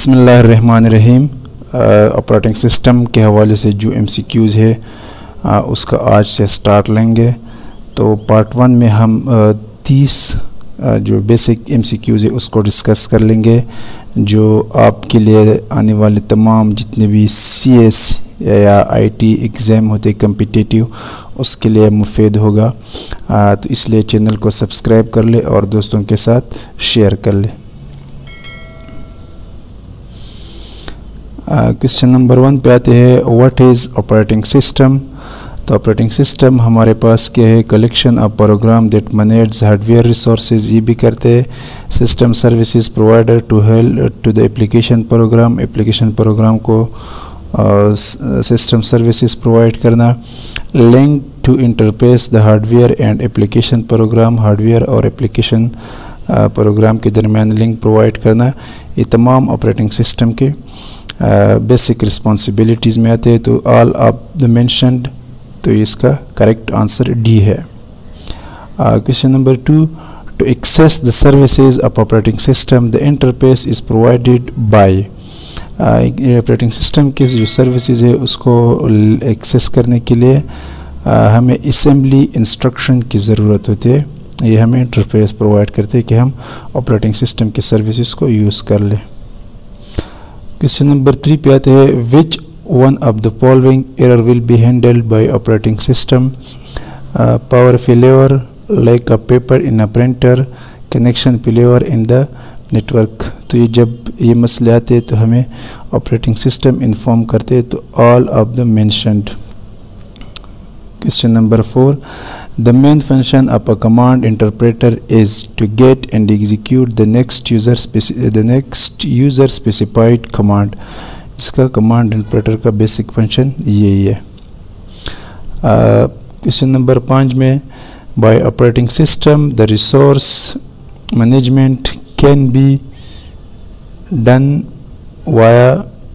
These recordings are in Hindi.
बिस्मिल्लाहिर्रहमानिर्रहीम। ऑपरेटिंग सिस्टम के हवाले से जो MCQs है उसका आज से स्टार्ट लेंगे। तो पार्ट 1 में हम 30 जो बेसिक MCQs है उसको डिस्कस कर लेंगे, जो आपके लिए आने वाले तमाम जितने भी CS या IT एग्ज़ाम होते कम्पिटिटिव उसके लिए मुफीद होगा। तो इसलिए चैनल को सब्सक्राइब कर ले और दोस्तों के साथ शेयर कर ले। क्वेश्चन नंबर 1 पे आते हैं, व्हाट इज़ ऑपरेटिंग सिस्टम। तो ऑपरेटिंग सिस्टम हमारे पास क्या है, collection of program that manage hardware resources, ये भी करते हैं। System services provider to help to the application program, application program को सिस्टम सर्विसेज प्रोवाइड करना। Link to interface the hardware and application program, hardware और एप्लीकेशन प्रोग्राम के दरमियान लिंक प्रोवाइड करना। ये तमाम ऑपरेटिंग सिस्टम के बेसिक रिस्पॉन्सिबिलिटीज़ में आते हैं। तो ऑल ऑफ द मेंशन्ड, तो इसका करेक्ट आंसर डी है। Question number 2, to access the services of operating system the interface is provided by. Operating system के जो सर्विसेज है उसको एक्सेस करने के लिए हमें असेंबली इंस्ट्रक्शन की ज़रूरत होती है। ये हमें इंटरफेस प्रोवाइड करते हैं कि हम ऑपरेटिंग सिस्टम के सर्विसेज को यूज़ कर लें। क्वेश्चन नंबर 3 पे आते हैं, which one of the following error will be handled by operating system. Power failure, lack of paper in a printer, connection failure in the network. तो ये जब ये मसले आते हैं तो हमें ऑपरेटिंग सिस्टम इन्फॉर्म करते हैं। तो all of the mentioned. Question number 4, the main function of a command interpreter is to get and execute the next user specified command। इसका command interpreter का basic function यही है। Question number 5 में, by operating system the resource management can be done via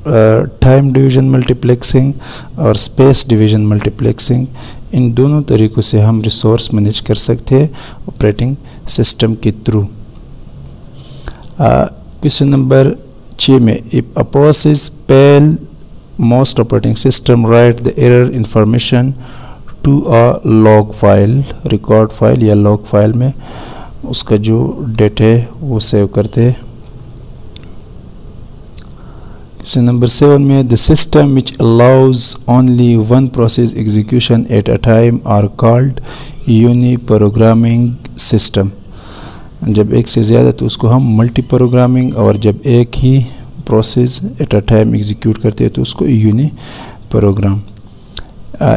time division multiplexing और स्पेस डिवीज़न मल्टीप्लेक्सिंग। इन दोनों तरीक़ों से हम रिसोर्स मैनेज कर सकते हैं ऑपरेटिंग सिस्टम के थ्रू। क्वेश्चन नंबर 6 में, if a process fail most operating system write the error information to a log file, record file या लॉग फाइल में उसका जो डेटा है वो सेव करते हैं। Question number 7 में, the system which allows only one process execution at a time are called uniprogramming system। जब एक से ज़्यादा तो उसको हम मल्टी प्रोग्रामिंग, और जब एक ही process at a time execute करते हैं तो उसको uni program.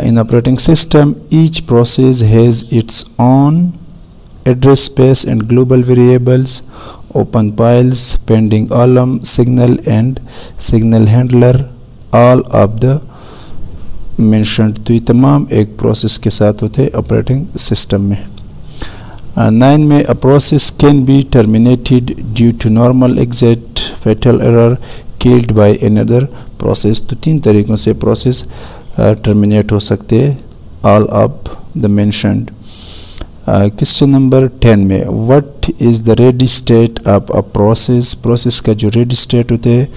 In operating system each process has its own address space and global variables, open files, pending alarm, signal and signal handler, all of the mentioned। तो ये तमाम एक प्रोसेस के साथ होते हैं ऑपरेटिंग सिस्टम में। 9 में, a process can be terminated due to normal exit, fatal error, killed by another process। तो 3 तरीक़ों से प्रोसेस टर्मिनेट हो सकते हैं, all of the mentioned। Question number 10 में, what is the ready state of a process. Process का जो रेडी स्टेट होते हैं,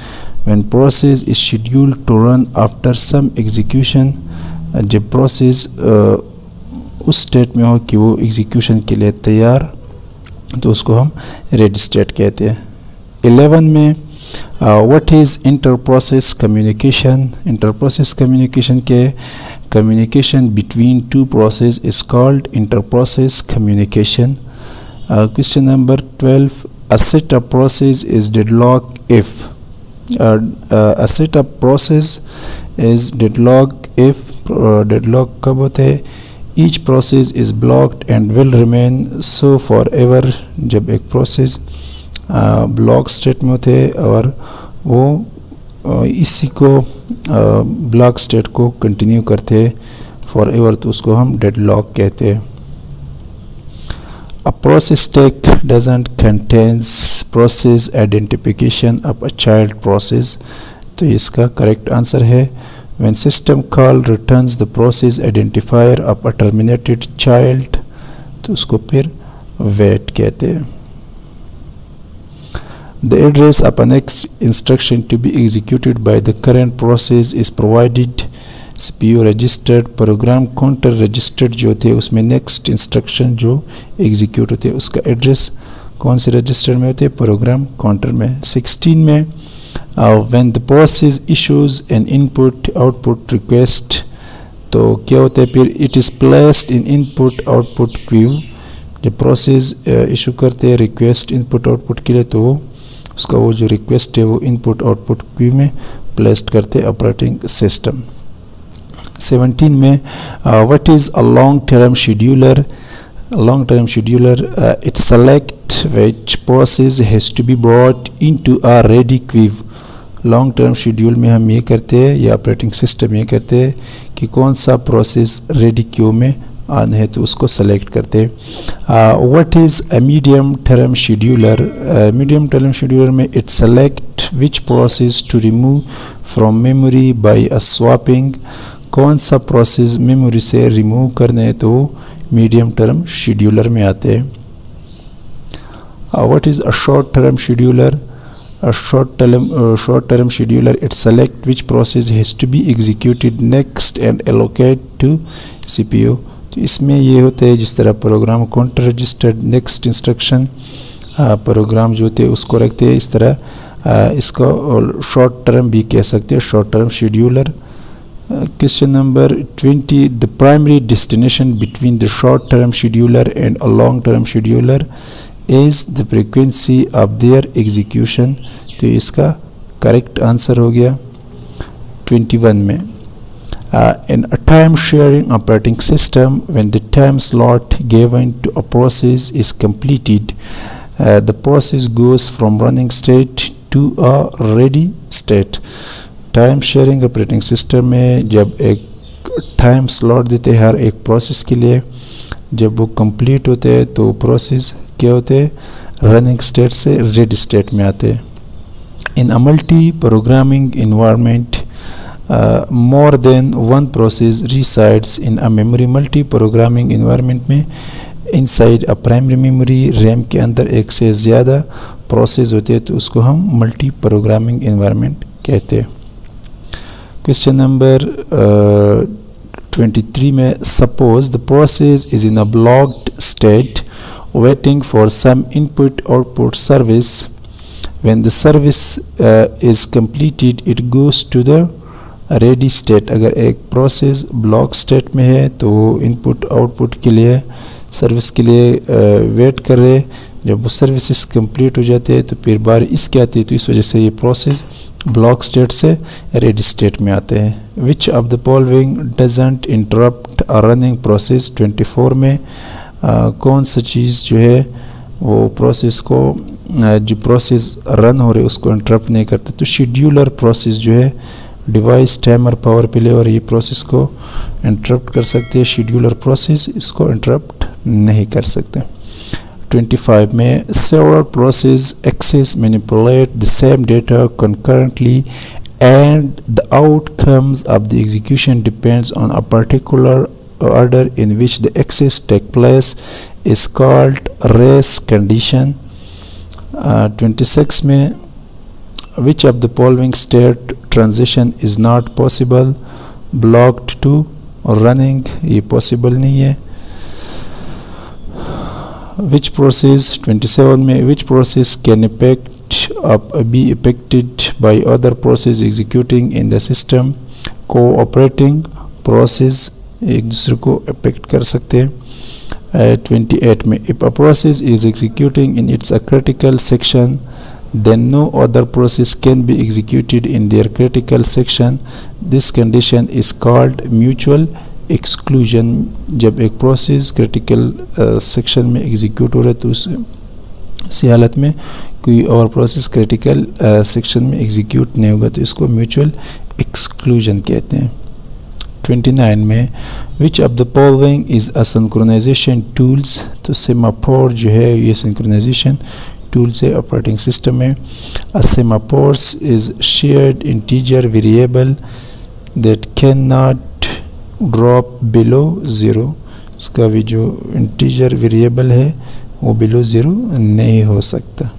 when process is scheduled to run after some execution. जब प्रोसेस उस स्टेट में हो कि वो एग्जीक्यूशन के लिए तैयार, तो उसको हम रेडी स्टेट कहते हैं। 11 में, what is inter process communication. Inter process communication के communication between two processes is called inter-process communication। Question number 12, a set of process is deadlocked if a set of process is deadlocked if deadlock कब होते हैं, each process is blocked and will remain so forever। जब एक प्रोसेस ब्लॉक स्टेट में होते हैं और वो इसी को ब्लॉक स्टेट को कंटिन्यू करते हैं फॉर एवर, तो उसको हम डेडलॉक कहते हैं। A process stack doesn't contains process identification of a child process. तो इसका करेक्ट आंसर है, when system call returns the process identifier of a terminated child, तो उसको फिर वेट कहते हैं। The address of a next instruction to be executed by the current process is provided. CPU registered, programme counter registered जो थे उसमें नेक्स्ट इंस्ट्रक्शन जो एग्जीक्यूट होते उसका एड्रेस कौन से रजिस्टर में होते, प्रोग्राम काउंटर में। 16 में when the process issues N input output request, तो क्या होता है फिर, it is placed in input output Q. जब प्रोसेस इशू करते हैं रिक्वेस्ट इनपुट आउटपुट के लिए, तो उसका वो जो रिक्वेस्ट है वो इनपुट आउटपुट क्यू में प्लेस्ड करते ऑपरेटिंग सिस्टम। 17 में what is a long term scheduler. Long term scheduler it select which process has to be brought into a ready queue. Long term schedule में हम ये करते हैं या ऑपरेटिंग सिस्टम ये करते हैं कि कौन सा प्रोसेस रेडी क्यू में आना है तो उसको सेलेक्ट करते हैं। What is a medium term scheduler. Medium term scheduler में it select which process to remove from memory by a swapping. कौन सा प्रोसेस मेमोरी से रिमूव करने है तो मीडियम टर्म शेड्यूलर में आते हैं। What is a short term scheduler. A short term scheduler it select which process has to be executed next and allocate to CPU। तो इसमें ये होता है जिस तरह program counter registered next instruction program जो होते हैं उसको रखते हैं, इस तरह इसको शॉर्ट टर्म भी कह सकते हैं, short term scheduler. Question number 20 the primary destination between the short term scheduler and a long term scheduler is the frequency of their execution. तो इसका करेक्ट आंसर हो गया 21 में। In a time sharing operating system when the time slot given to a process is completed the process goes from running state to a ready state. Time sharing operating system में जब एक टाइम स्लॉट देते हैं हर एक प्रोसेस के लिए, जब वो कंप्लीट होते हैं तो प्रोसेस क्या होते हैं, रनिंग स्टेट से रेडी स्टेट में आते हैं। In a multi programming environment more than one process resides in a memory. Multi programming environment में inside a primary memory RAM के अंदर एक से ज़्यादा प्रोसेस होते हैं तो उसको हम मल्टी प्रोग्रामिंग इन्वायरमेंट कहते हैं। क्वेश्चन नंबर 23 में suppose the process is in a blocked state waiting for some input output service. When the service is completed it goes to the ready state। अगर एक प्रोसेस ब्लॉक स्टेट में है तो इनपुट आउटपुट के लिए सर्विस के लिए वेट कर रहे, जब वो सर्विसेज कंप्लीट हो जाते हैं तो फिर बारी इसके आती है, तो इस वजह से ये प्रोसेस ब्लॉक स्टेट से रेडी स्टेट में आते हैं। विच of the following doesn't interrupt uh running process. 24 में कौन सा चीज़ जो है वो प्रोसेस को जो प्रोसेस रन हो रहे उसको इंटरप्ट नहीं करते। तो शेड्यूलर प्रोसेस जो है डिवाइस टाइमर पावर प्ले और ये प्रोसेस को इंटरप्ट कर सकते हैं, शेड्यूलर प्रोसेस इसको इंटरप्ट नहीं कर सकते। 25 में several process access manipulate the same data concurrently and the outcomes of the execution depends on a particular order in which the access take place is called race condition। 26 में which of the following state transition is not possible। blocked to running ये possible नहीं है। which process 27 में which process can be affected by other process executing in the system। cooperating process एक दूसरे को अफेक्ट कर सकते हैं। 28 में if a process is executing in its a critical section then no other process can be executed in their critical section। this condition is called mutual exclusion। जब एक प्रोसेस क्रिटिकल सेक्शन में एग्जीक्यूट हो रहा है तो उसी हालत में कोई और प्रोसेस क्रिटिकल सेक्शन में एग्जीक्यूट नहीं होगा तो इसको म्यूचुअल एक्सक्लूजन कहते हैं। 29 में which of the following is a synchronization tools. तो सेमाफोर जो है ये सिंक्रोनाइजेशन टूल्स है ऑपरेटिंग सिस्टम में। A semaphores is shared integer variable that can not drop below zero. इसका भी जो इंटीजर वेरिएबल है वो बिलो ज़ीरो नहीं हो सकता।